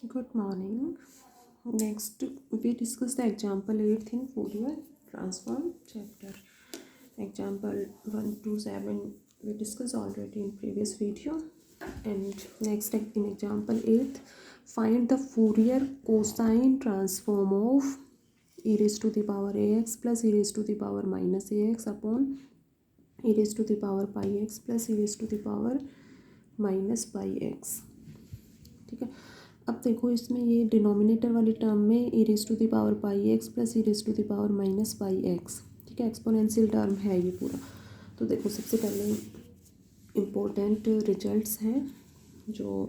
Good morning. Next, we discuss the example 8th in Fourier transform chapter. Example 1 to 7 we discussed already in previous video. And next, in example 8th, find the Fourier cosine transform of e raised to the power ax plus e raised to the power minus ax upon e raised to the power pi x plus e raised to the power minus pi x. ठीक है, अब देखो इसमें ये denominator वाली term में e raise to the power pi x plus e raise to the power minus pi x. ठीक है, एक्सपोनेंशियल टर्म है ये पूरा। तो देखो सबसे पहले इम्पोर्टेंट रिजल्ट्स हैं जो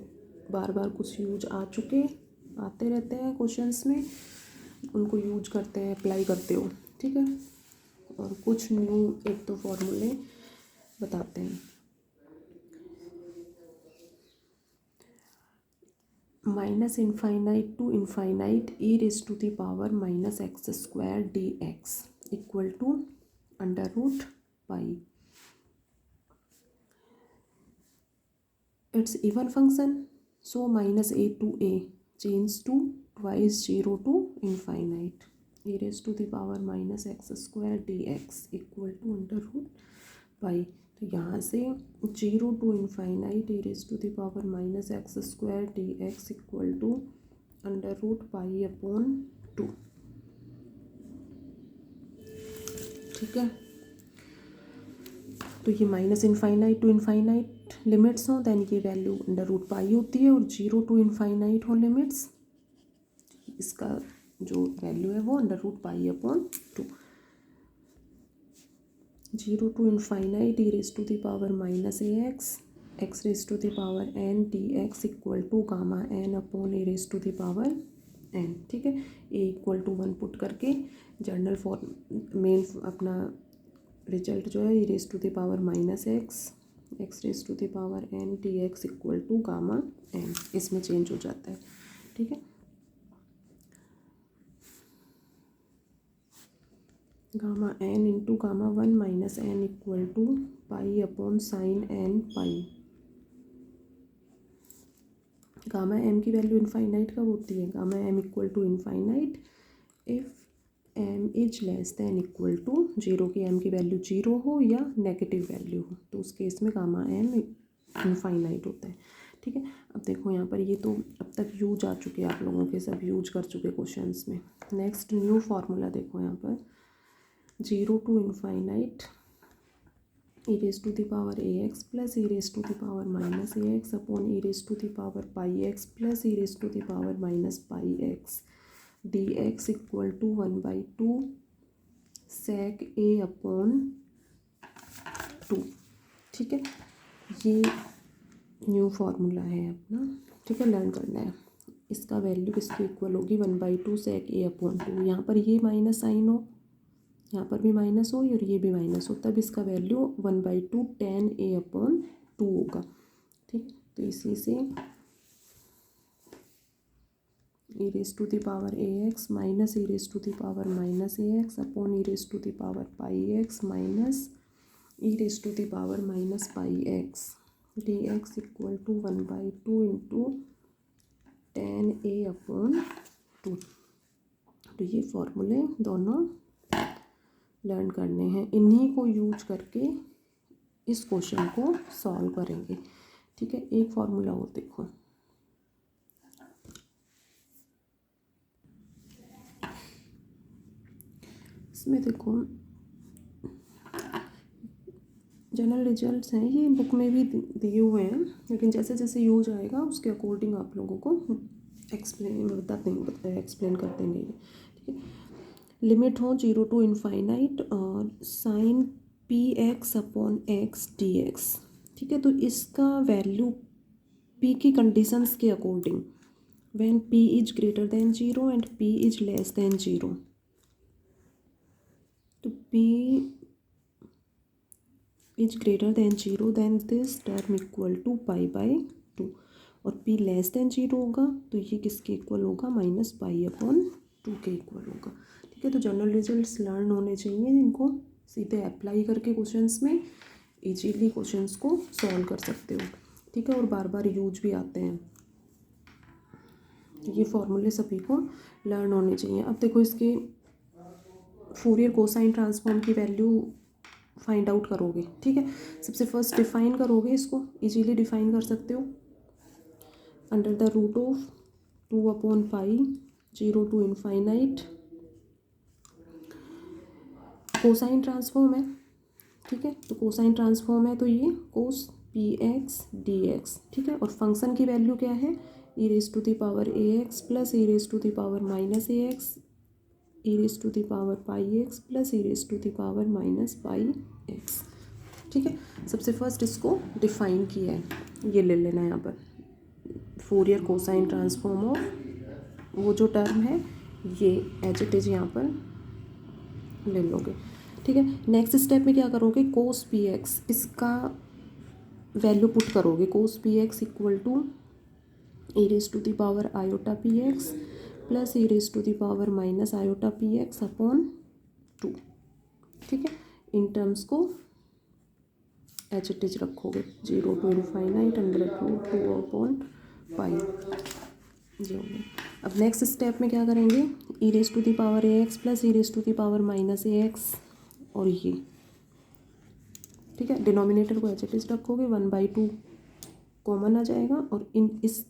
बार बार कुछ यूज आ चुके आते रहते हैं क्वेश्चंस में, उनको यूज करते हैं, अप्लाई करते हो। ठीक है, और कुछ न्यू एक दो फॉर्मूले बताते हैं। Minus infinite to infinite e raise to the power minus x square d x equal to under root pi. It's even function, so minus a to a change to twice zero to infinite e raise to the power minus x square d x equal to under root pi. तो यहाँ से zero to infinite e raise to the power minus x square d x equal to under root pi upon 2। ठीक है, तो ये minus infinite to infinite limits हो then ये value under root pi होती है, और जीरो टू इनफाइनाइट हो लिमिट्स, इसका जो वैल्यू है वो under root pi upon 2। Zero to infinite e raise to the power minus a x raise to the power n d x equal to gamma n upon a raise to the power n. ठीक है, ए equal to 1 put करके general form मेन अपना result जो है e raise to the power minus x raise to the power n d x equal to gamma n, इसमें change हो जाता है। ठीक है, gamma n into gamma 1 minus n equal to pi upon sine n pi. Gamma m की value infinite कब होती है? Gamma m equal to infinite if m is less than equal to zero, की एम की value zero हो या negative value हो, तो उस केस में गामा एम इनफाइनाइट होता है। ठीक है, अब देखो यहाँ पर ये तो अब तक यूज आ चुके आप लोगों के, सब यूज कर चुके क्वेश्चंस में। नेक्स्ट न्यू फार्मूला देखो यहाँ पर, zero to infinite e raise to the power a x plus e raise to the power minus a x upon e raise to the power pi x plus e raise to the power minus pi x d x equal to 1/2 sec a upon 2। ठीक है, ये new formula है अपना। ठीक है, learn करना है। इसका वैल्यू किसकी इक्वल होगी? 1/2 सेक ए अपॉन 2। यहाँ पर ये माइनस साइन हो, यहाँ पर भी माइनस हो और ये भी माइनस हो, तब इसका वैल्यू 1/2 tan a अपॉन 2 होगा। ठीक, तो इसी से e raise to the power a x minus e raise to the power minus a x upon e raise to the power pi x minus e raise to the power minus pi x d x equal to 1/2 into tan a upon 2। तो ये फॉर्मूले दोनों learn करने हैं, इन्हीं को use करके इस क्वेश्चन को सॉल्व करेंगे। ठीक है, एक फॉर्मूला और देखो, इसमें देखो जनरल रिजल्ट्स हैं, ये बुक में भी दिए हुए हैं, लेकिन जैसे जैसे यूज आएगा उसके अकॉर्डिंग आप लोगों को एक्सप्लेन कर देंगे। ठीक है, लिमिट हो जीरो टू इनफाइनाइट और sine p x upon x d x. ठीक है, तो इसका वैल्यू पी की कंडीशंस के according, when p is greater than zero and p is less than zero, तो p is greater than zero then this term equal to पाई/2, और p less than zero होगा तो ये किसके इक्वल होगा? माइनस पाई अपॉन 2 के equal होगा। ठीक है, तो जनरल रिजल्ट्स लर्न होने चाहिए, इनको सीधे अप्लाई करके क्वेश्चंस में इजीली क्वेश्चंस को सॉल्व कर सकते हो। ठीक है, और बार बार यूज भी आते हैं। तो ये फॉर्मूले सभी को लर्न होने चाहिए। अब देखो इसके फोरियर कोसाइन ट्रांसफॉर्म की वैल्यू फाइंड आउट करोगे, ठीक है। सबसे फर्स्ट डिफाइन करोगे, इसको इजीली डिफाइन कर सकते हो, अंडर द रूट ऑफ 2/पाई 0 to इनफाइनाइट कोसाइन ट्रांसफॉर्म है, ठीक है। तो कोसाइन ट्रांसफॉर्म है तो ये कोस px dx, ठीक है। और फंक्शन की वैल्यू क्या है, e raise to the power ax plus e raise to the power minus ax e raise to the power pi x plus e raise to the power minus pi x, ठीक है। सबसे first इसको define किया है, ये ले लेना है यहाँ पर, फोरियर कोसाइन ट्रांसफॉर्म ऑफ वो जो टर्म है ये एज इट इज यहाँ पर ले लोगे, ठीक है। नेक्स्ट स्टेप में क्या करोगे, कोस पी एक्स इसका वैल्यू पुट करोगे, cos p x equal to e raise to the power iota p x plus e raise to the power minus iota p x upon 2, ठीक है। In terms को H it is रखोगे, 0 to infinite under root 2/पाई जी हो गया। अब next step में क्या करेंगे, e raise to the power a x plus e raise to the power minus a x और ये, ठीक है। डिनोमिनेटर को एच इट इज रखोगे, 1/2 कॉमन आ जाएगा और इस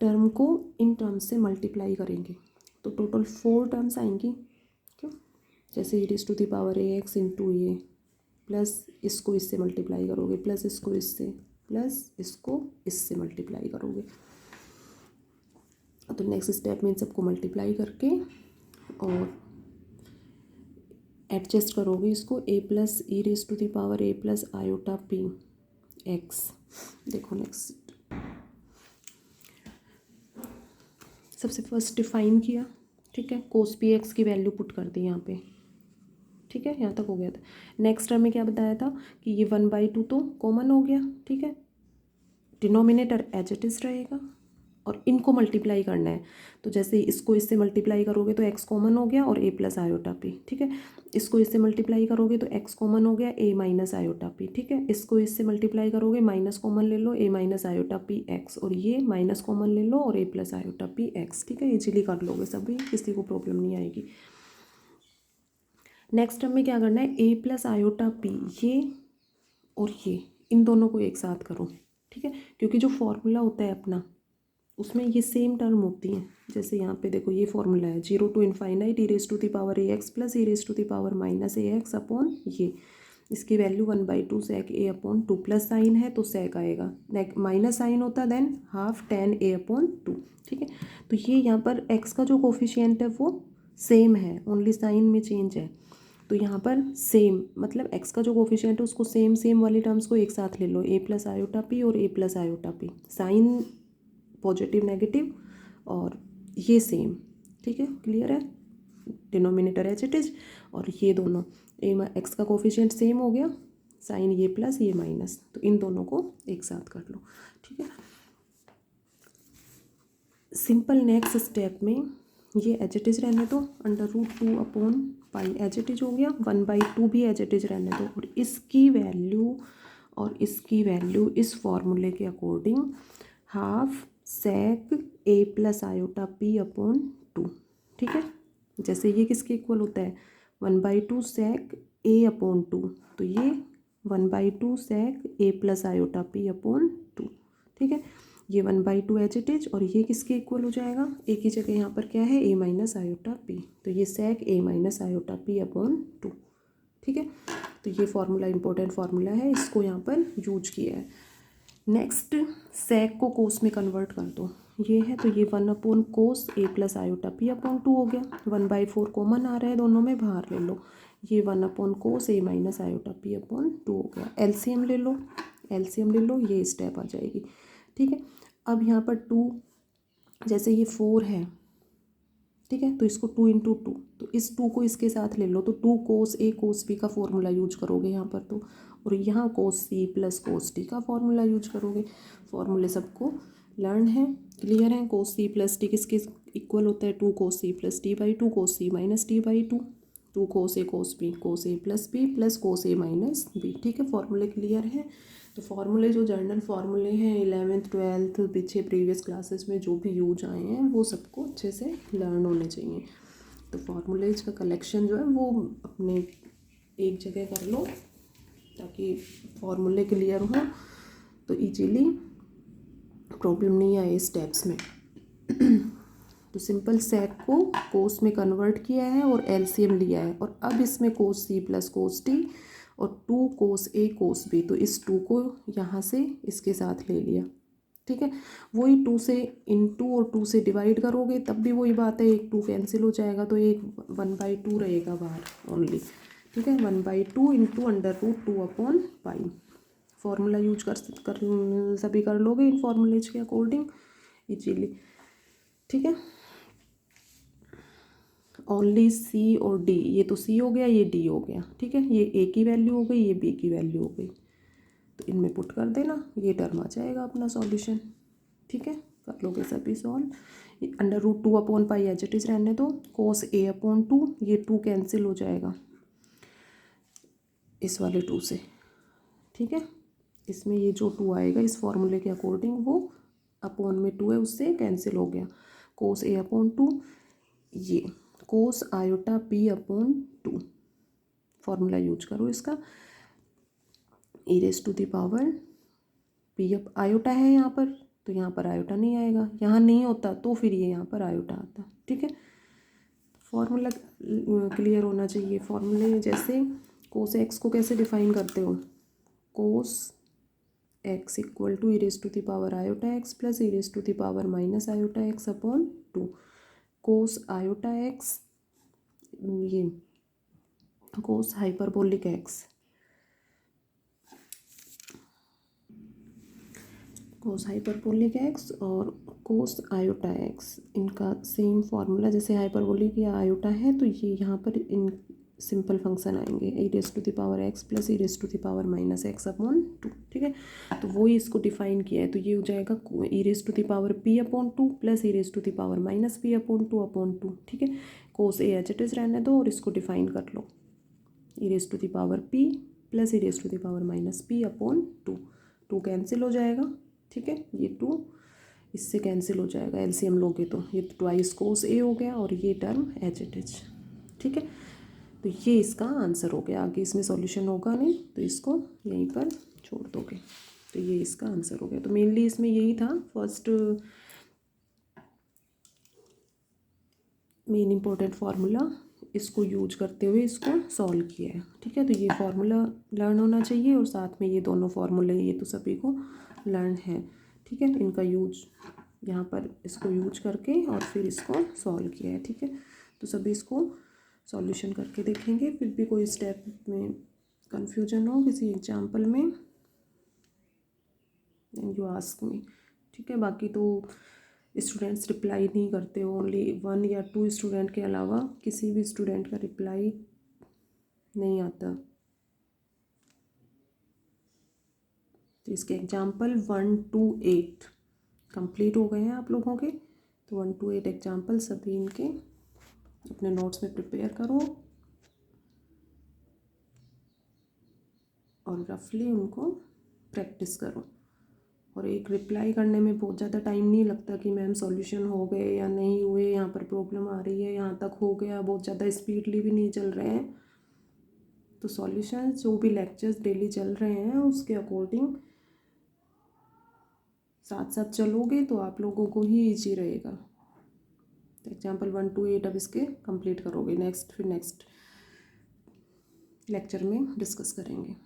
टर्म को इन टर्म्स से मल्टीप्लाई करेंगे तो टोटल 4 टर्म्स आएंगी, क्यों, जैसे e raise to the power a x into a plus इसको इससे मल्टीप्लाई करोगे प्लस इसको इससे प्लस इसको इससे मल्टीप्लाई करोगे। तो नेक्स्ट स्टेप में इन सबको मल्टीप्लाई करके और एडजस्ट करोगे इसको, a plus e raise to the power a plus iota p x. देखो नेक्स्ट सबसे फर्स्ट डिफाइन किया, ठीक है, कोस पी एक्स की वैल्यू पुट कर दी यहाँ पे, ठीक है। यहाँ तक हो गया था। नेक्स्ट टर्म में क्या बताया था कि ये 1/2 तो कॉमन हो गया, ठीक है। डिनोमिनेटर एज इट इज रहेगा और इनको मल्टीप्लाई करना है, तो जैसे इसको इससे मल्टीप्लाई करोगे तो x कॉमन हो गया और a प्लस आयोटा पी, ठीक है। इसको इससे मल्टीप्लाई करोगे तो x कॉमन हो गया a माइनस आयोटा पी, ठीक है। इसको इससे मल्टीप्लाई करोगे माइनस कॉमन ले लो a minus iota p x और ये माइनस कॉमन ले लो और a plus iota p x, ठीक है। इजीली कर लोगे सभी, किसी को प्रॉब्लम नहीं आएगी। नेक्स्ट टर्म में क्या करना है, a प्लस आयोटा पी ये और ये इन दोनों को एक साथ करो, ठीक है, क्योंकि जो फॉर्मूला होता है अपना उसमें ये सेम टर्म होती हैं। जैसे यहाँ पे देखो ये फॉर्मूला है 0 to infinite e raise to the power a x plus e raise to the power minus a x upon ये, इसकी value 1/2 sec a upon 2 plus sign है तो सेक आएगा, माइनस साइन होता then half tan a upon 2, ठीक है। तो ये यहाँ पर x का जो कोफिशिएंट है वो सेम है, ओनली साइन में चेंज है। तो यहाँ पर सेम मतलब x का जो कोफिशिएंट है उसको सेम सेम वाले टर्म्स को एक साथ ले लो, a प्लस आयोटा पी और a plus iota p, sign positive negative और ये सेम, ठीक है, क्लियर है। डिनोमिनेटर एच इट इज और ये दोनों एक्स का कोफिशिएंट सेम हो गया, साइन ये प्लस ये माइनस, तो इन दोनों को एक साथ कर लो, ठीक है। सिंपल नेक्स्ट स्टेप में ये एच इट इज रहने दो, अंडर रूट 2/पाई एच इट इज हो गया, 1/2 भी एच इट इज रहने दो और इसकी वैल्यू और इसकी वैल्यू इस फॉर्मूले के अकॉर्डिंग हाफ सेक ए प्लस आयोटा पी अपॉन 2, ठीक है। जैसे ये किसके इक्वल होता है, 1/2 सेक ए अपॉन 2, तो ये 1/2 सेक ए प्लस आयोटा पी अपॉन 2, ठीक है। ये 1/2 एच इट इज और ये किसके इक्वल हो जाएगा, ए की जगह यहाँ पर क्या है ए माइनस आयोटा पी, तो ये सेक ए माइनस आयोटा पी अपॉन 2, ठीक है। तो ये फार्मूला इंपॉर्टेंट फार्मूला है, इसको यहाँ पर यूज किया है। नेक्स्ट सेक को कोस में कन्वर्ट कर दो, ये है तो ये 1/कोस ए प्लस आयोटा पी अपॉन 2 हो गया, 1/4 कॉमन आ रहा है दोनों में, बाहर ले लो, ये 1/कोस ए माइनस आयोटा पी अपॉन 2 हो गया। एलसीएम ले लो, एलसीएम ले लो, ये स्टेप आ जाएगी, ठीक है। अब यहाँ पर 2 जैसे ये 4 है, ठीक है, तो इसको 2 × 2, तो इस 2 को इसके साथ ले लो, तो 2 कोस ए कोस बी का फॉर्मूला यूज करोगे यहाँ पर, तो और यहाँ cos c plus cos d का फॉर्मूला यूज करोगे। फॉर्मूले सबको लर्न है, क्लियर है। कोस सी प्लस डी किसके इक्वल होता है, 2 cos c plus d/2 cos c minus d/2, 2 cos a cos b plus b plus cos a minus b, ठीक है। फॉर्मूले क्लियर है। तो फार्मूले जो जनरल फार्मूले हैं 11th 12th पीछे प्रीवियस क्लासेस में जो भी यूज आए हैं वो सबको अच्छे से लर्न होने चाहिए। तो फार्मूलेज का कलेक्शन जो है वो अपने एक जगह कर लो ताकि फार्मूले क्लियर हो तो इजीली प्रॉब्लम नहीं आए स्टेप्स में। तो सिंपल सेक को कोस में कन्वर्ट किया है और एलसीएम लिया है और अब इसमें कोस सी प्लस कोस टी और 2 कोस ए कोस बी, तो इस 2 को यहाँ से इसके साथ ले लिया। ठीक है, वही 2 से इनटू और 2 से डिवाइड करोगे तब भी वही बात है, एक 2 कैंसिल हो जाएगा तो एक 1/2 रहेगा बाहर ओनली। ठीक है, 1/2 इंटू √2/पाई। फार्मूला यूज कर सभी कर लोगे इन फार्मूलेज के अकॉर्डिंग इजीली। ठीक है, ओनली सी और डी, ये तो सी हो गया ये डी हो गया। ठीक है, ये ए की वैल्यू हो गई ये बी की वैल्यू हो गई, तो इनमें पुट कर देना ये टर्म आ जाएगा अपना सॉल्यूशन। ठीक है, कर लोगे सभी सॉल्व। √2/पाई एज इट इज़ रहने दो, cos a/2 ये 2 कैंसिल हो जाएगा इस वाले 2 से। ठीक है, इसमें ये जो 2 आएगा इस फॉर्मूले के अकॉर्डिंग वो अपॉन में 2 है उससे कैंसिल हो गया। cos a/2 ये cos iota p/2 formula use करो इसका। e⁻⁴ p आयोटा है यहाँ पर तो यहाँ पर आयोटा नहीं आएगा, यहाँ नहीं होता तो फिर ये यहाँ पर आयोटा आता। ठीक है, फॉर्मूला क्लियर होना चाहिए। फॉर्मूले जैसे cos x को कैसे डिफाइन करते हो, cos x equal to e⁻⁴ plus e⁻−⁻x/2 cos iota x, ये cos hyperbolic x, cos hyperbolic x और cos आयोटा x, इनका सेम फार्मूला जैसे हाइपरबोलिक या आयोटा है तो ये यहाँ पर इन सिंपल फंक्शन आएंगे e⁻x प्लस e⁻−x/2। ठीक है, तो वही इसको डिफाइन किया है तो ये हो जाएगा e⁻p/2 प्लस e⁻−p/2/2। ठीक है, cos a H it is रहने दो और इसको डिफाइन कर लो e⁻p प्लस e⁻−p/2, 2 कैंसिल हो जाएगा। ठीक है, ये 2 इससे कैंसिल हो जाएगा एलसीएम लोगे तो ये ट्वाइस cos a हो गया और ये टर्म एच इट इज। ठीक है, तो ये इसका आंसर हो गया, आगे इसमें सॉल्यूशन होगा नहीं तो इसको यहीं पर छोड़ दोगे, तो ये इसका आंसर हो गया। तो मेनली इसमें यही था, फर्स्ट मेन इंपॉर्टेंट फार्मूला इसको यूज करते हुए इसको सॉल्व किया है। ठीक है, तो ये फार्मूला लर्न होना चाहिए और साथ में ये दोनों फार्मूले ये तो सभी को लर्न है। ठीक है, इनका यूज यहाँ पर इसको यूज करके और फिर इसको सॉल्व किया है। ठीक है, तो सभी इसको सॉल्यूशन करके देखेंगे, फिर भी कोई स्टेप में कंफ्यूजन हो किसी एग्जाम्पल में यू आस्क मी। ठीक है, बाकी तो स्टूडेंट्स रिप्लाई नहीं करते हो, ओनली 1 या 2 स्टूडेंट के अलावा किसी भी स्टूडेंट का रिप्लाई नहीं आता। तो इसके एग्जाम्पल 1 to 8 कंप्लीट हो गए हैं आप लोगों के, तो 1 to 8 एग्जाम्पल सभी इनके अपने नोट्स में प्रिपेयर करो और रफली उनको प्रैक्टिस करो। और एक रिप्लाई करने में बहुत ज़्यादा टाइम नहीं लगता कि मैम सॉल्यूशन हो गए या नहीं हुए, यहाँ पर प्रॉब्लम आ रही है, यहाँ तक हो गया, बहुत ज़्यादा स्पीडली भी नहीं चल रहे हैं। तो सॉल्यूशन जो भी लेक्चर्स डेली चल रहे हैं उसके अकॉर्डिंग साथ साथ चलोगे तो आप लोगों को ही ईजी रहेगा। तो एग्जाम्पल 1 to 8 अब इसके कंप्लीट करोगे, फिर नेक्स्ट लेक्चर में डिस्कस करेंगे।